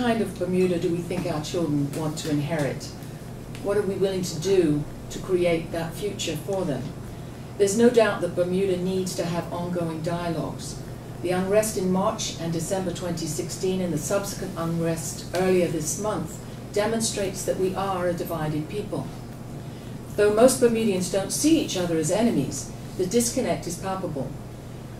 kind of Bermuda do we think our children want to inherit? What are we willing to do to create that future for them? There's no doubt that Bermuda needs to have ongoing dialogues. The unrest in March and December 2016 and the subsequent unrest earlier this month demonstrates that we are a divided people. Though most Bermudians don't see each other as enemies, the disconnect is palpable.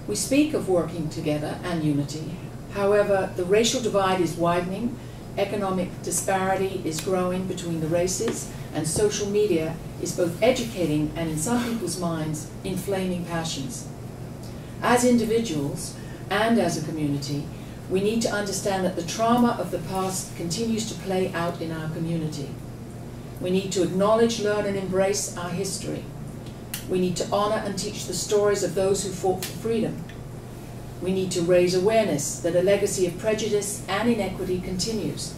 We speak of working together and unity. However, the racial divide is widening, economic disparity is growing between the races, and social media is both educating and, in some people's minds, inflaming passions. As individuals and as a community, we need to understand that the trauma of the past continues to play out in our community. We need to acknowledge, learn, and embrace our history. We need to honor and teach the stories of those who fought for freedom. We need to raise awareness that a legacy of prejudice and inequity continues.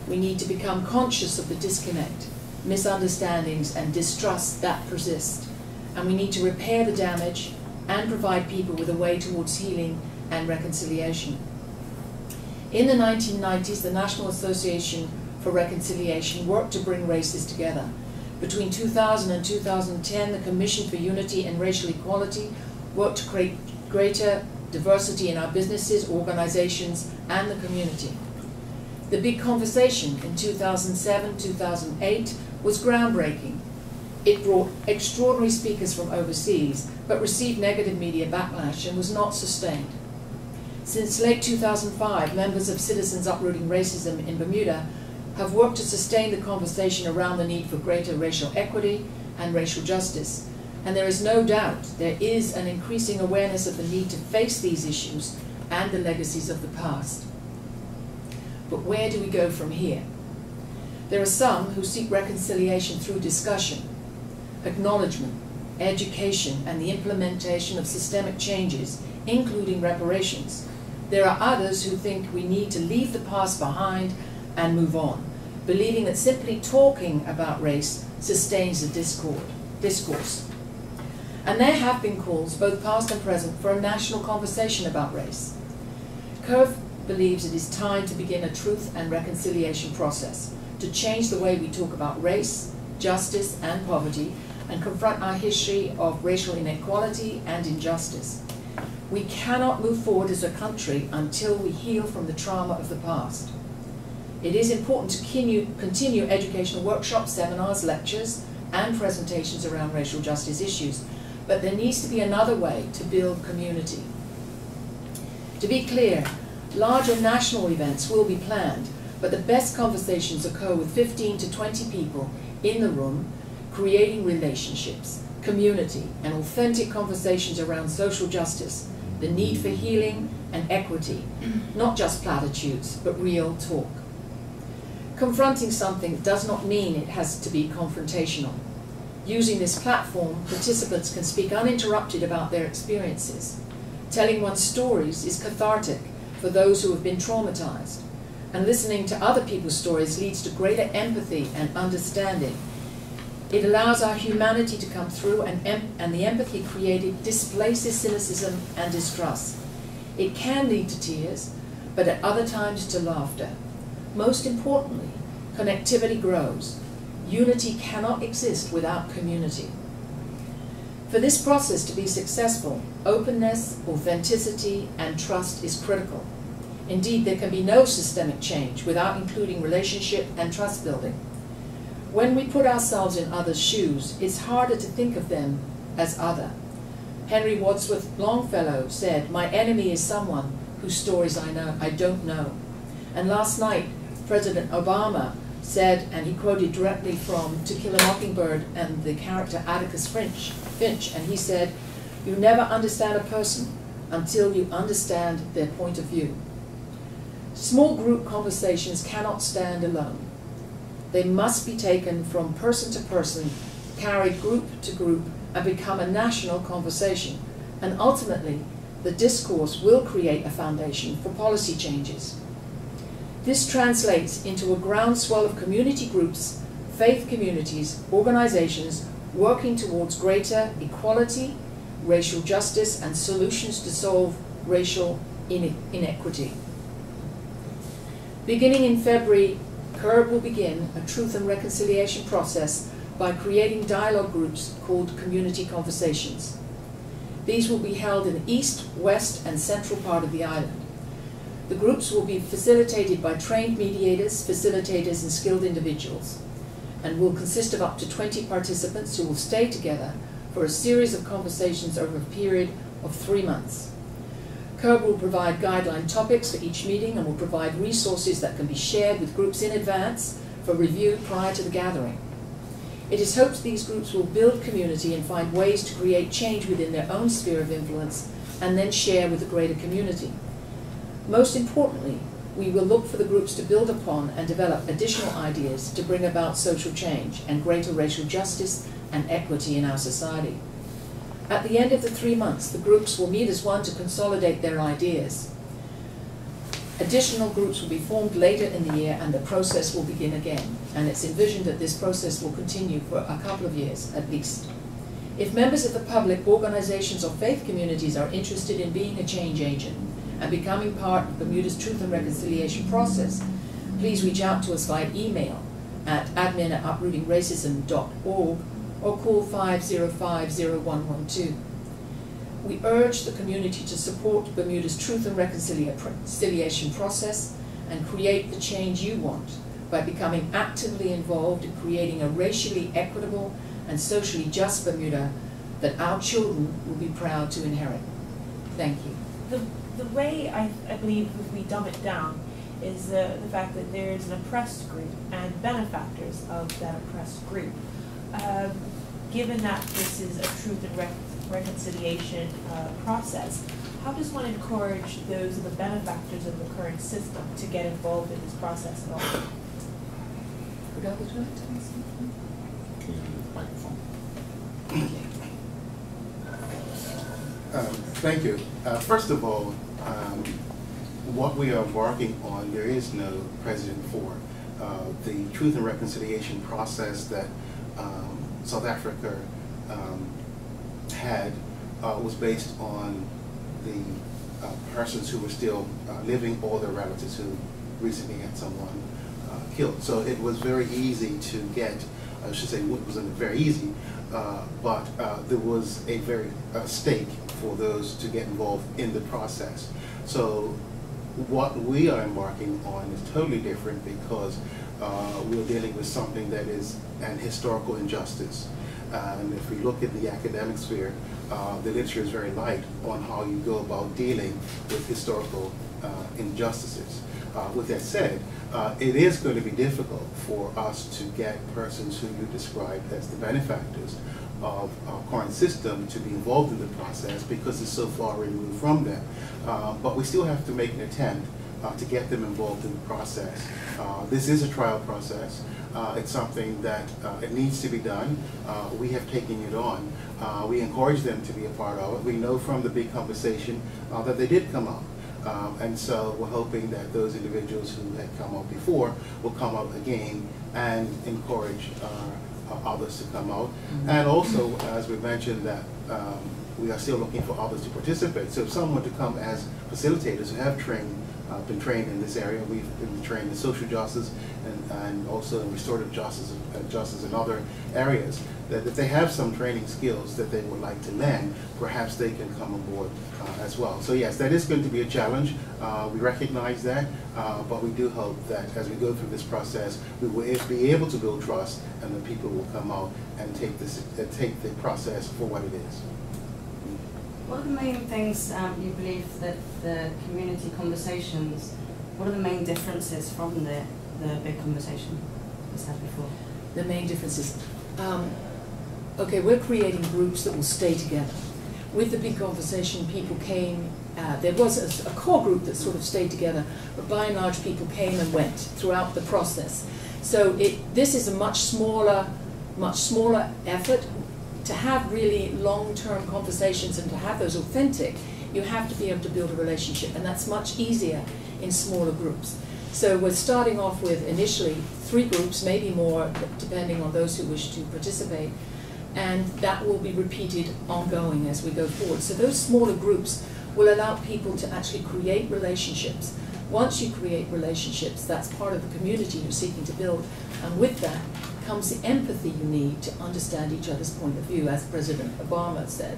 We need to become conscious of the disconnect, misunderstandings, and distrust that persist. And we need to repair the damage and provide people with a way towards healing and reconciliation. In the 1990s, the National Association for Reconciliation worked to bring races together. Between 2000 and 2010, the Commission for Unity and Racial Equality worked to create greater diversity in our businesses, organizations, and the community. The Big Conversation in 2007-2008 was groundbreaking. It brought extraordinary speakers from overseas, but received negative media backlash and was not sustained. Since late 2005, members of Citizens Uprooting Racism in Bermuda have worked to sustain the conversation around the need for greater racial equity and racial justice. And there is no doubt there is an increasing awareness of the need to face these issues and the legacies of the past. But where do we go from here? There are some who seek reconciliation through discussion, acknowledgement, education, and the implementation of systemic changes, including reparations. There are others who think we need to leave the past behind and move on, believing that simply talking about race sustains the discourse. And there have been calls, both past and present, for a national conversation about race. CURV believes it is time to begin a truth and reconciliation process, to change the way we talk about race, justice, and poverty, and confront our history of racial inequality and injustice. We cannot move forward as a country until we heal from the trauma of the past. It is important to continue educational workshops, seminars, lectures, and presentations around racial justice issues, but there needs to be another way to build community. To be clear, larger national events will be planned, but the best conversations occur with 15 to 20 people in the room, creating relationships, community, and authentic conversations around social justice, the need for healing and equity, not just platitudes, but real talk. Confronting something does not mean it has to be confrontational. Using this platform, participants can speak uninterrupted about their experiences. Telling one's stories is cathartic for those who have been traumatized, and listening to other people's stories leads to greater empathy and understanding. It allows our humanity to come through, and the empathy created displaces cynicism and distrust. It can lead to tears, but at other times to laughter. Most importantly, connectivity grows. Unity cannot exist without community. For this process to be successful, openness, authenticity, and trust is critical. Indeed, there can be no systemic change without including relationship and trust building. When we put ourselves in others' shoes, it's harder to think of them as other. Henry Wadsworth Longfellow said, "My enemy is someone whose stories I don't know." And last night, President Obama said, and he quoted directly from To Kill a Mockingbird and the character Atticus Finch, and he said, "You never understand a person until you understand their point of view." Small group conversations cannot stand alone. They must be taken from person to person, carried group to group, and become a national conversation. And ultimately, the discourse will create a foundation for policy changes. This translates into a groundswell of community groups, faith communities, organizations working towards greater equality, racial justice, and solutions to solve racial inequity. Beginning in February, CURB will begin a truth and reconciliation process by creating dialogue groups called Community Conversations. These will be held in the east, west, and central part of the island. The groups will be facilitated by trained mediators, facilitators, and skilled individuals, and will consist of up to 20 participants who will stay together for a series of conversations over a period of 3 months. CURB will provide guideline topics for each meeting and will provide resources that can be shared with groups in advance for review prior to the gathering. It is hoped these groups will build community and find ways to create change within their own sphere of influence and then share with the greater community. Most importantly, we will look for the groups to build upon and develop additional ideas to bring about social change and greater racial justice and equity in our society. At the end of the 3 months, the groups will meet as one to consolidate their ideas. Additional groups will be formed later in the year and the process will begin again. And it's envisioned that this process will continue for a couple of years at least. If members of the public, organizations, or faith communities are interested in being a change agent and becoming part of Bermuda's Truth and Reconciliation process, please reach out to us via email at admin@uprootingracism.org or call 505-0112. We urge the community to support Bermuda's Truth and Reconciliation process and create the change you want by becoming actively involved in creating a racially equitable and socially just Bermuda that our children will be proud to inherit. Thank you. The way I believe if we dumb it down is the fact that there is an oppressed group and benefactors of that oppressed group. Given that this is a truth and reconciliation process, how does one encourage those of the benefactors of the current system to get involved in this process at all? Would I like to say something? Can you use the microphone? Thank you. First of all, what we are embarking on, there is no precedent for. The Truth and Reconciliation process that South Africa had was based on the persons who were still living or their relatives who recently had someone killed. So it was very easy to get, I should say it wasn't very easy, but there was a very stake for those to get involved in the process. So what we are embarking on is totally different because we're dealing with something that is an historical injustice. And if we look at the academic sphere, the literature is very light on how you go about dealing with historical injustices. With that said, it is going to be difficult for us to get persons who you described as the benefactors of our current system to be involved in the process because it's so far removed from them. But we still have to make an attempt to get them involved in the process. This is a trial process. It's something that it needs to be done. We have taken it on. We encourage them to be a part of it. We know from the big conversation that they did come up. And so we're hoping that those individuals who had come up before will come up again and encourage others to come out. And also, as we mentioned, that we are still looking for others to participate. So if someone to come as facilitators who have been trained in this area, we've been trained in social justice and also in restorative justice and other areas, that if they have some training skills that they would like to lend, perhaps they can come aboard as well. So yes, that is going to be a challenge. We recognize that, but we do hope that as we go through this process, we will be able to build trust and that people will come out and take the process for what it is. What are the main things you believe that the community conversations, what are the main differences from the big conversation we had before? The main differences. Okay, we're creating groups that will stay together. With the big conversation, people came, there was a core group that sort of stayed together, but by and large people came and went throughout the process. So this is a much smaller effort. To have really long-term conversations and to have those authentic, you have to be able to build a relationship, and that's much easier in smaller groups. So we're starting off with initially 3 groups, maybe more, depending on those who wish to participate, and that will be repeated ongoing as we go forward. So those smaller groups will allow people to actually create relationships Once you create relationships, that's part of the community you're seeking to build, and with that comes the empathy you need to understand each other's point of view, as President Obama said.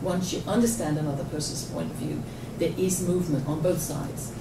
Once you understand another person's point of view, there is movement on both sides.